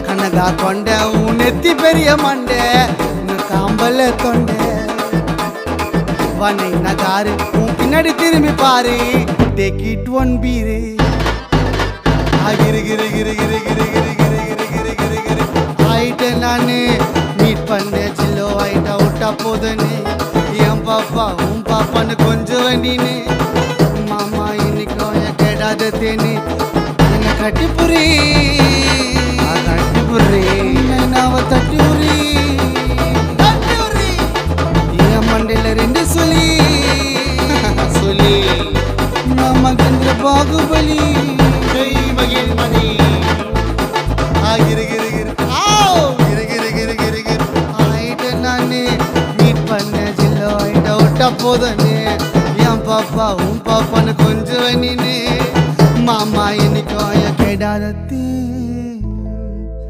கனகா கொண்ட உன் நெத்தி பெரிய மண்டை காம்பல தொண்டை வனை நகாரு உன் பின்னாடி திரும்பி பாரு டேக் இட் ஒன் பீரு கிரு கிரு கிரு கிரு கிரு கிரு கிரு கிரு கிரு கிரு கிரு ஆயிட்ட நானு மீட் பண்ண சில்லோ ஆயிட்டா விட்டா போதுன்னு என் பாப்பா உன் பாப்பான்னு கொஞ்சம் வண்டின்னு மாமா இன்னைக்கும் என் கேடாத தேனி என்ன கட்டி புரி நாவ தட்டி உரி என் மண்டையில ரெண்டு சொல்லி சொல்லி மாமா கந்திர பாகுபலி மகிழ்மணி ஆயிட்ட நானே மீட் பண்ண ஜில்லோ ஆயிட்ட விட்டா போதனே என் பாப்பா உன் பாப்பான்னு கொஞ்சம் வண்டின்னு மாமா இன்னைக்கும் கேடாத